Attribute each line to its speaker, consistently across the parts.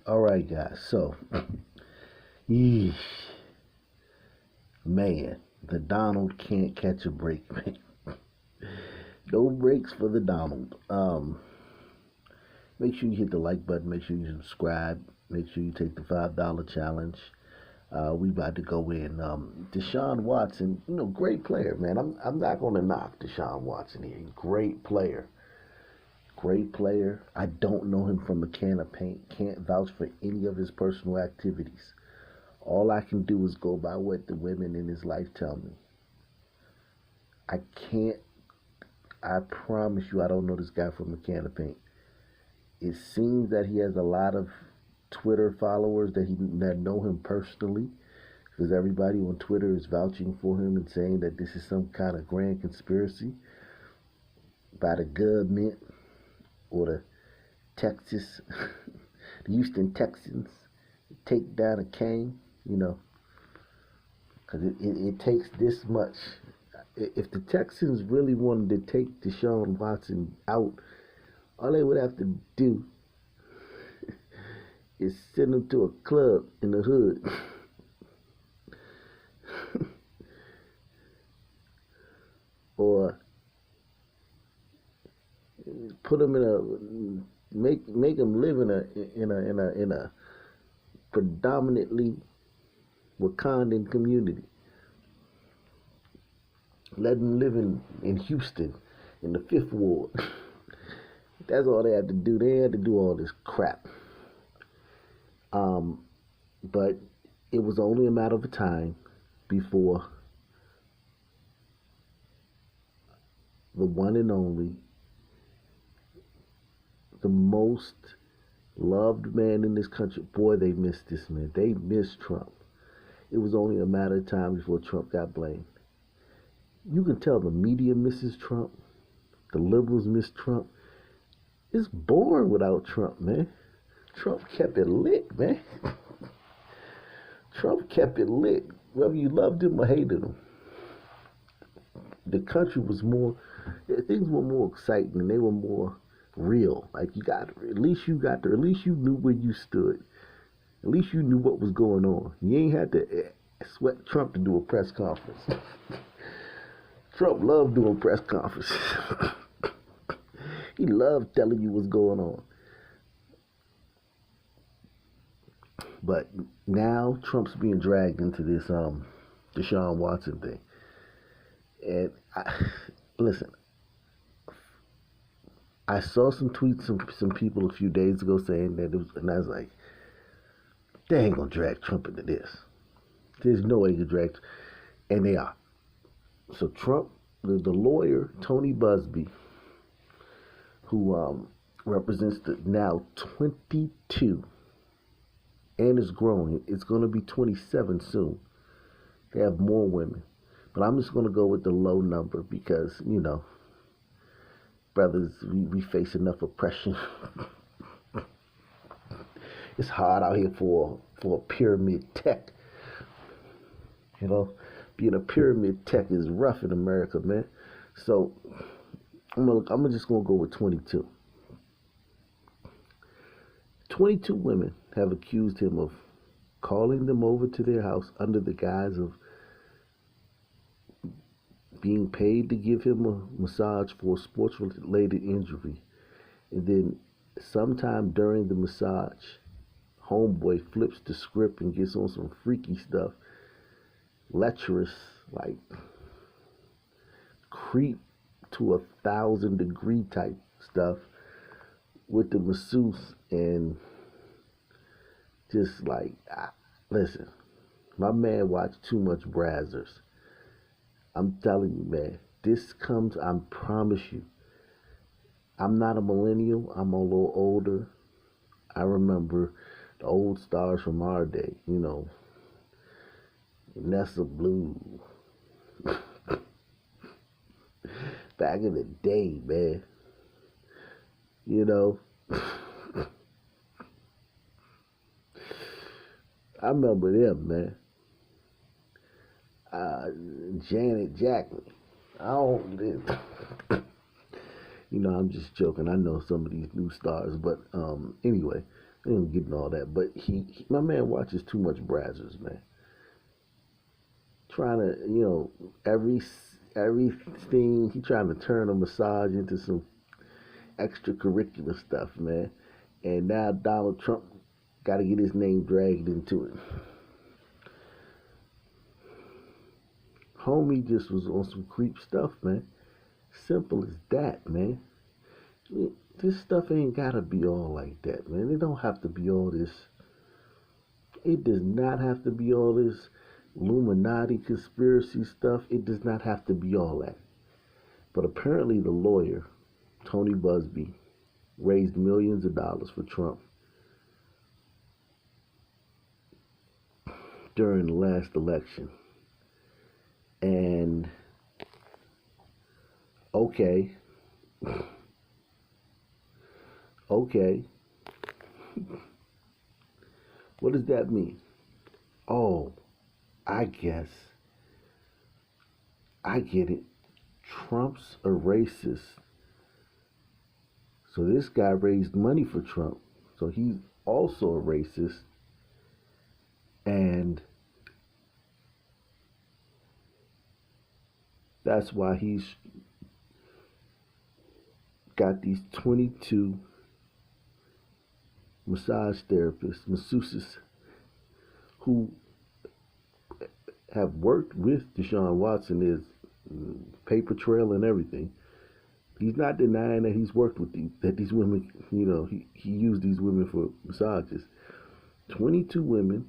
Speaker 1: All right, guys. So, yeesh, man, the Donald can't catch a break, man. No breaks for the Donald. Make sure you hit the like button. Make sure you subscribe. Make sure you take the $5 challenge. We about to go in. Deshaun Watson, great player, man. I'm not gonna knock Deshaun Watson here. Great player. Great player. I don't know him from a can of paint. Can't vouch for any of his personal activities. All I can do is go by what the women in his life tell me. I can't. I promise you, I don't know this guy from a can of paint. It seems that he has a lot of Twitter followers that know him personally, because everybody on Twitter is vouching for him and saying that this is some kind of grand conspiracy by the government or the Texas, the Houston Texans take down a king, because it takes this much. If the Texans really wanted to take Deshaun Watson out, all they would have to do is send him to a club in the hood. Or put him in a make him live in a predominantly Wakandan community. Let him live in Houston in the Fifth Ward. That's all they had to do. They had to do all this crap. But it was only a matter of time before the one and only, the most loved man in this country. Boy, they missed this man. They missed Trump. It was only a matter of time before Trump got blamed. You can tell the media misses Trump. The liberals miss Trump. It's boring without Trump, man. Trump kept it lit, man. Trump kept it lit, whether you loved him or hated him. The country was things were more exciting and they were more real. Like at least you knew where you stood. At least you knew what was going on. You ain't had to sweat Trump to do a press conference. Trump loved doing press conferences. He loved telling you what's going on. But now Trump's being dragged into this Deshaun Watson thing. And listen, I saw some tweets from some people a few days ago saying that and I was like, they ain't gonna drag Trump into this. There's no way to drag, and they are. So Trump, the lawyer Tony Busby, who represents the now 22, and is growing. It's going to be 27 soon. They have more women, but I'm just going to go with the low number because brothers, we face enough oppression. It's hard out here for a pyramid tech. Being a pyramid tech is rough in America, man. So I'm just gonna go with 22. 22 women have accused him of calling them over to their house under the guise of being paid to give him a massage for a sports-related injury. And then sometime during the massage, homeboy flips the script and gets on some freaky stuff. Lecherous, like creep to 1,000-degree type stuff with the masseuse, and just like, listen, my man watched too much Brazzers. I'm telling you, man, I promise you, I'm not a millennial, I'm a little older. I remember the old stars from our day, Nessa Blue. Back in the day, man. I remember them, man. Janet Jackson. I'm just joking. I know some of these new stars, but anyway, He ain't getting all that, but my man watches too much Brazzers, man. Trying to, everything he trying to turn a massage into some extracurricular stuff, man. And now Donald Trump got to get his name dragged into it. Homie just was on some creep stuff, man. Simple as that, man. This stuff ain't gotta be all like that, man. It don't have to be all this. It does not have to be all this Illuminati conspiracy stuff. It does not have to be all that. But apparently the lawyer, Tony Busby, raised millions of dollars for Trump during the last election. And okay. What does that mean? Oh, I guess. I get it. Trump's a racist. So this guy raised money for Trump. So he's also a racist. And that's why he's got these 22 massage therapists, masseuses, who have worked with Deshaun Watson, his paper trail and everything. He's not denying that he's worked with these women, he used these women for massages. 22 women.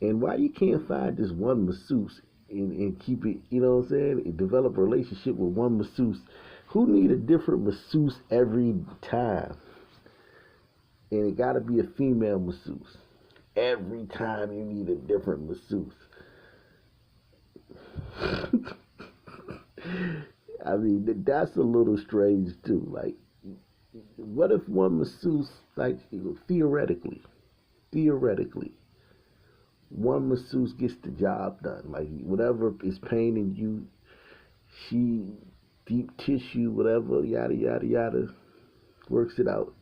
Speaker 1: And why you can't find just one masseuse and keep it, you know what I'm saying, and develop a relationship with one masseuse? Who need a different masseuse every time? And it got to be a female masseuse. Every time you need a different masseuse. I mean, that's a little strange too. Like, what if one masseuse, like, theoretically, one masseuse gets the job done. Like, whatever is paining you, she deep tissue, whatever, yada, yada, yada, works it out.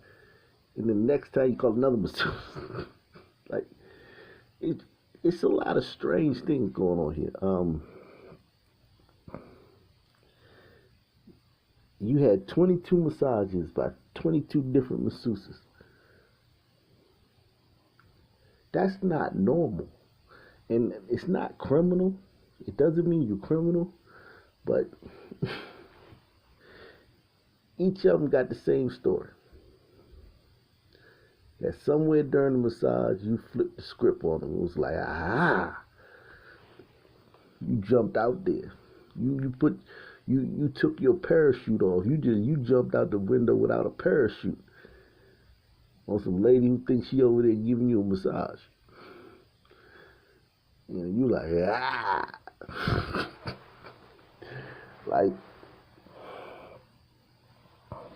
Speaker 1: And the next time you call another masseuse. Like, it's a lot of strange things going on here. You had 22 massages by 22 different masseuses. That's not normal. And it's not criminal. It doesn't mean you're criminal. But each of them got the same story. That somewhere during the massage, you flipped the script on them. It was like, you jumped out there. You took your parachute off. You jumped out the window without a parachute. On some lady who thinks she over there giving you a massage. And you like, like,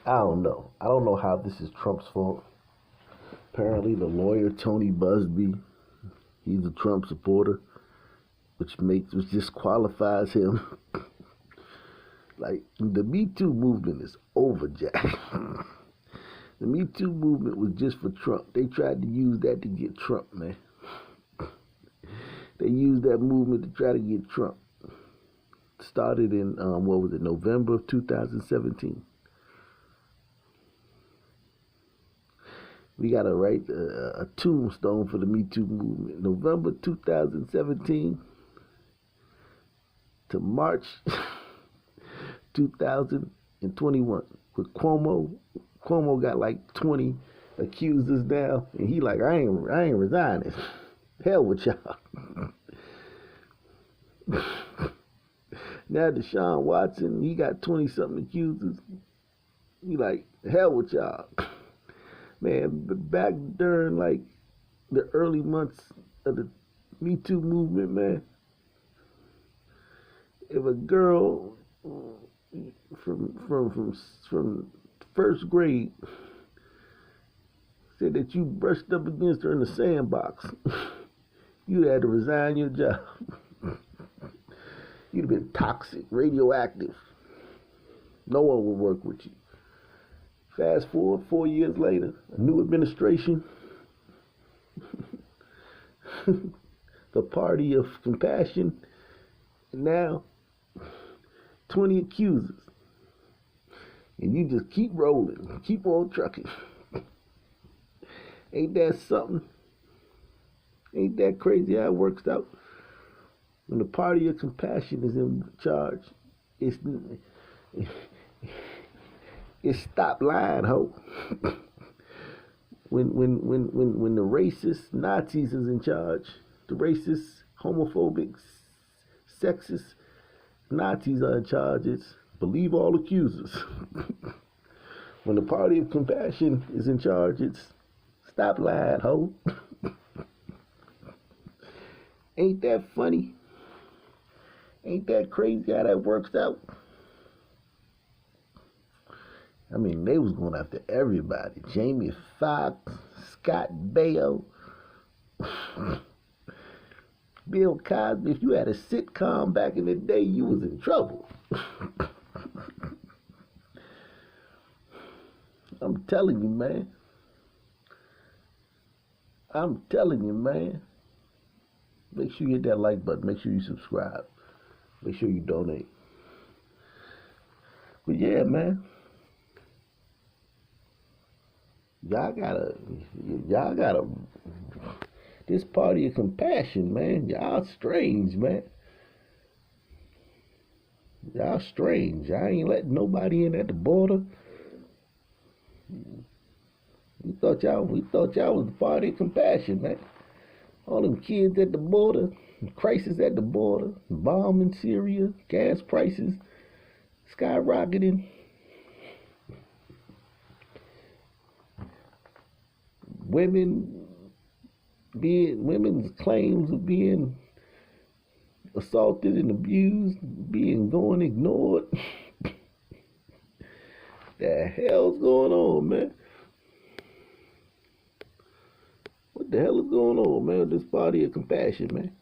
Speaker 1: I don't know. I don't know how this is Trump's fault. Apparently the lawyer, Tony Busby, he's a Trump supporter, which disqualifies him. Like, the Me Too movement is over, Jack. The Me Too movement was just for Trump. They tried to use that to get Trump, man. They used that movement to try to get Trump. Started in, November of 2017. We got to write a tombstone for the Me Too movement. November 2017 to March 2021. With Cuomo got like 20 accusers now, and he like, I ain't resigning. Hell with y'all. Now Deshaun Watson, he got 20-something accusers. He like, hell with y'all. Man, back during like the early months of the Me Too movement, man, if a girl from first grade said that you brushed up against her in the sandbox, you had to resign your job. You'd have been toxic, radioactive. No one would work with you. Fast forward 4 years later, a new administration, the party of compassion, and now 20 accusers. And you just keep rolling, keep on trucking. Ain't that something? Ain't that crazy how it works out? When the party of compassion is in charge, it's stop lying, ho. When the racist Nazis is in charge, the racist, homophobic, sexist Nazis are in charge, it's believe all accusers. When the party of compassion is in charge, it's stop lying, ho. Ain't that funny? Ain't that crazy how that works out? I mean, they was going after everybody. Jamie Foxx, Scott Baio, Bill Cosby. If you had a sitcom back in the day, you was in trouble. I'm telling you, man. I'm telling you, man. Make sure you hit that like button. Make sure you subscribe. Make sure you donate. But yeah, man. Y'all gotta, this party of compassion, man. Y'all strange, man. Y'all strange. I ain't letting nobody in at the border. We thought y'all was the party of compassion, man. All them kids at the border, crisis at the border, bomb in Syria, gas prices skyrocketing. Women's claims of being assaulted and abused, going ignored. The hell's going on, man? What the hell is going on, man, with this party of compassion, man?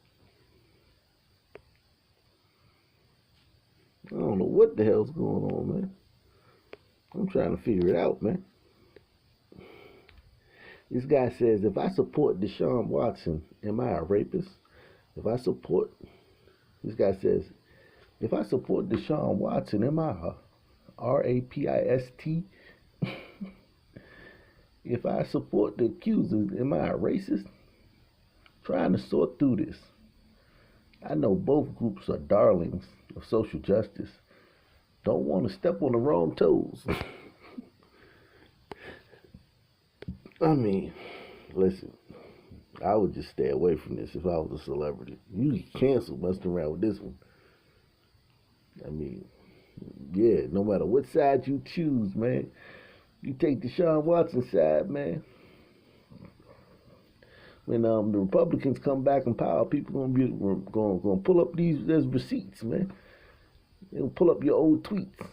Speaker 1: I don't know what the hell's going on, man. I'm trying to figure it out, man. This guy says, if I support Deshaun Watson, am I a rapist? This guy says, if I support Deshaun Watson, am I a rapist? If I support the accusers, am I a racist? Trying to sort through this. I know both groups are darlings of social justice. Don't want to step on the wrong toes. I mean, listen, I would just stay away from this if I was a celebrity. You get canceled messing around with this one. I mean, yeah, no matter what side you choose, man, you take Deshaun Watson's side, man. When the Republicans come back in power, people gonna pull up these receipts, man. They'll pull up your old tweets.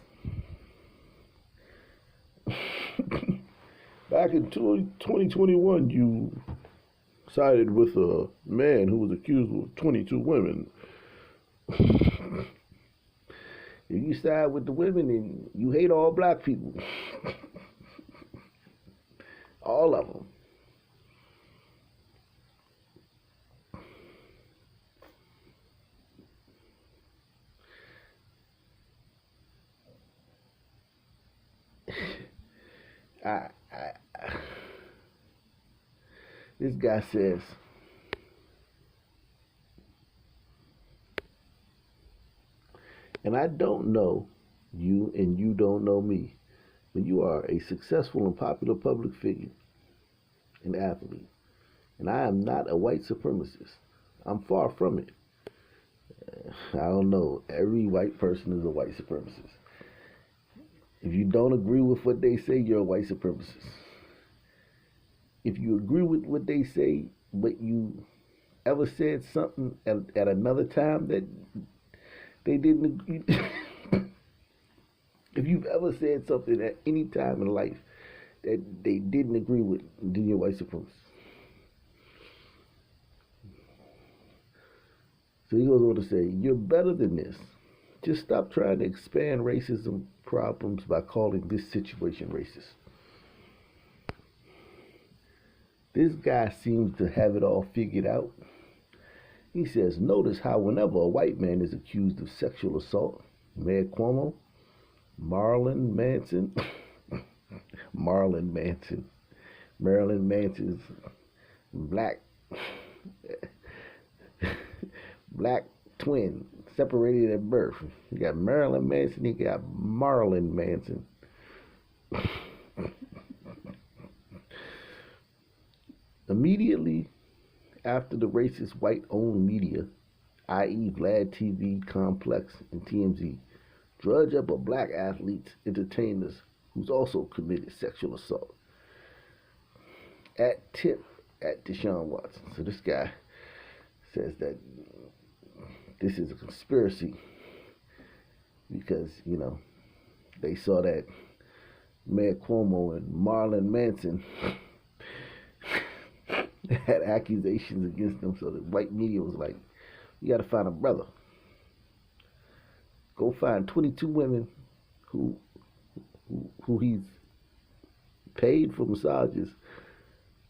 Speaker 1: Back in 2021, you sided with a man who was accused of 22 women. If you side with the women, and you hate all black people. All of them. This guy says, and I don't know you and you don't know me, but you are a successful and popular public figure, an athlete, and I am not a white supremacist. I'm far from it. I don't know. Every white person is a white supremacist. If you don't agree with what they say, you're a white supremacist. If you agree with what they say, but you ever said something at another time that they didn't agree, if you've ever said something at any time in life that they didn't agree with, then you're white supremacist. So he goes on to say, you're better than this. Just stop trying to expand racism problems by calling this situation racist. This guy seems to have it all figured out. He says, notice how whenever a white man is accused of sexual assault, Mayor Cuomo, Marlon Manson, Marlon Manson, Marilyn Manson's black black twin, separated at birth. You got Marilyn Manson, you got Marlon Manson. Immediately after the racist white-owned media, i.e. Vlad TV, Complex, and TMZ, drudge up a black athletes, entertainers who's also committed sexual assault. At tip at Deshaun Watson. So this guy says that this is a conspiracy because, they saw that Mayor Cuomo and Marlon Manson had accusations against them, so the white media was like, you got to find a brother. Go find 22 women who he's paid for massages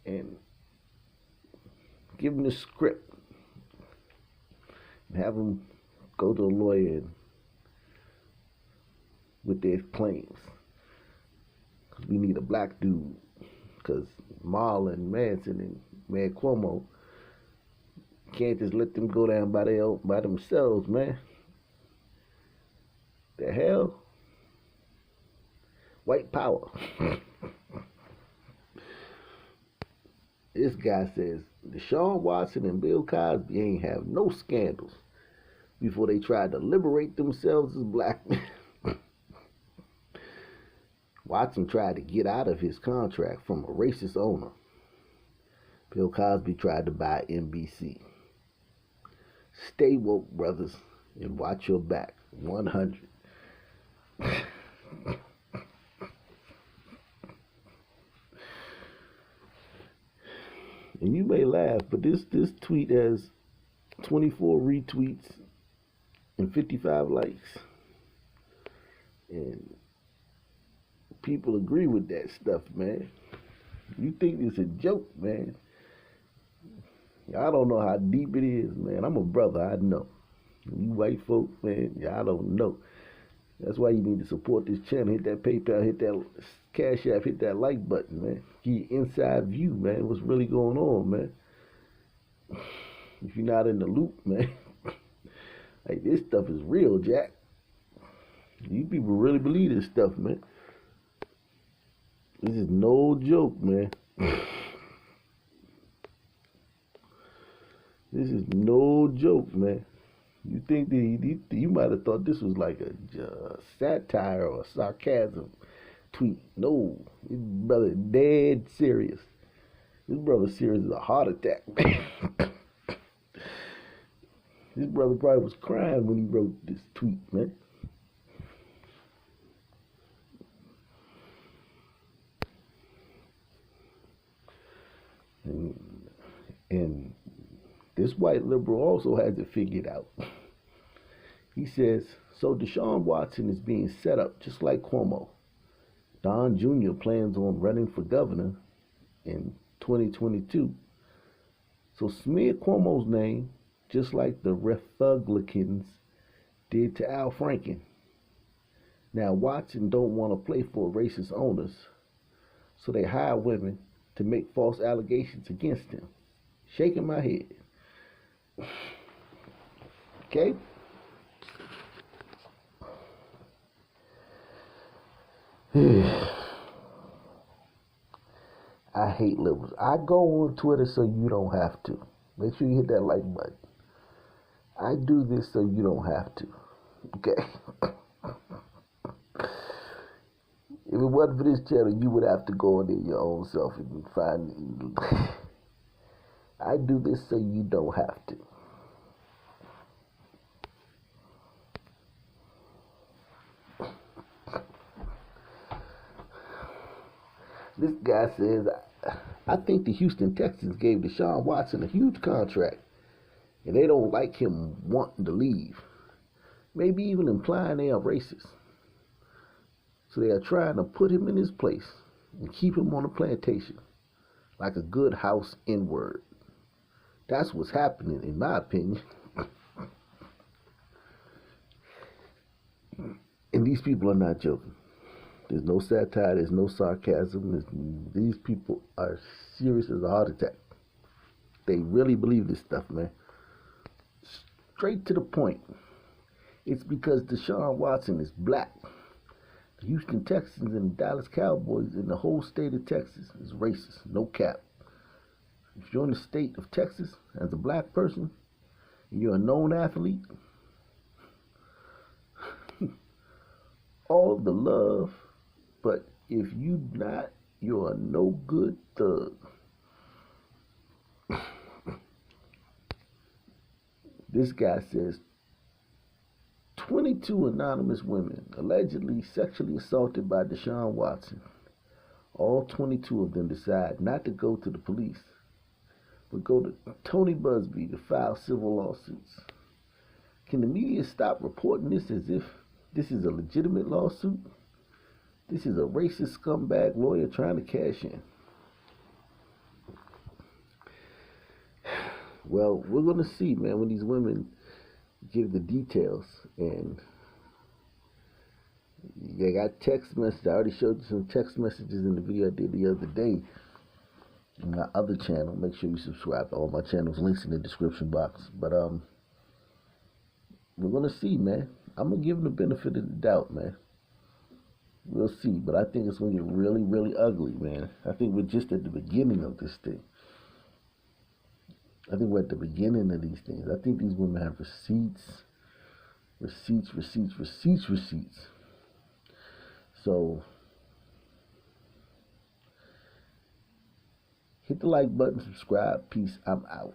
Speaker 1: and give them the script and have them go to a lawyer with their claims. Because we need a black dude. Because Marlon Manson and Mayor Cuomo can't just let them go down by themselves, man. The hell? White power. This guy says Deshaun Watson and Bill Cosby ain't have no scandals before they tried to liberate themselves as black men. Watson tried to get out of his contract from a racist owner. Bill Cosby tried to buy NBC. Stay woke, brothers, and watch your back. 100. And you may laugh, but this tweet has 24 retweets and 55 likes. And people agree with that stuff, man. You think it's a joke, man. Y'all don't know how deep it is, man. I'm a brother, I know. You white folk, man, y'all don't know. That's why you need to support this channel. Hit that PayPal, hit that Cash App, hit that like button, man. Get your inside view, man. What's really going on, man? If you're not in the loop, man. Like, this stuff is real, Jack. You people really believe this stuff, man. This is no joke, man. This is no joke, man. You think you might have thought this was like a satire or a sarcasm tweet. No, this brother dead serious. This brother serious as a heart attack, man. This brother probably was crying when he wrote this tweet, man. And this white liberal also has it figured out. He says, so Deshaun Watson is being set up just like Cuomo. Don Jr. plans on running for governor in 2022. So smear Cuomo's name just like the Republicans did to Al Franken. Now Watson don't want to play for racist owners, so they hire women to make false allegations against him. Shaking my head. Okay? I hate liberals. I go on Twitter so you don't have to. Make sure you hit that like button. I do this so you don't have to. Okay? If it wasn't for this channel, you would have to go in there your own self and find. I do this so you don't have to. This guy says, I think the Houston Texans gave Deshaun Watson a huge contract, and they don't like him wanting to leave. Maybe even implying they are racist. So they are trying to put him in his place and keep him on the plantation, like a good house N-word. That's what's happening, in my opinion. And these people are not joking. There's no satire, there's no sarcasm. These people are serious as a heart attack. They really believe this stuff, man. Straight to the point. It's because Deshaun Watson is black. The Houston Texans and the Dallas Cowboys and the whole state of Texas is racist. No cap. If you're in the state of Texas as a black person, and you're a known athlete, all the love, but if you not, you're a no good thug. This guy says 22 anonymous women allegedly sexually assaulted by Deshaun Watson. All 22 of them decide not to go to the police, but go to Tony Busby to file civil lawsuits. Can the media stop reporting this as if this is a legitimate lawsuit? This is a racist scumbag lawyer trying to cash in. Well, we're going to see, man, when these women give the details. And they got text messages. I already showed you some text messages in the video I did the other day on my other channel. Make sure you subscribe to all my channels. Links in the description box. But we're going to see, man. I'm going to give them the benefit of the doubt, man. We'll see. But I think it's going to get really, really ugly, man. I think we're just at the beginning of this thing. I think we're at the beginning of these things. I think these women have receipts. So, hit the like button, subscribe. Peace. I'm out.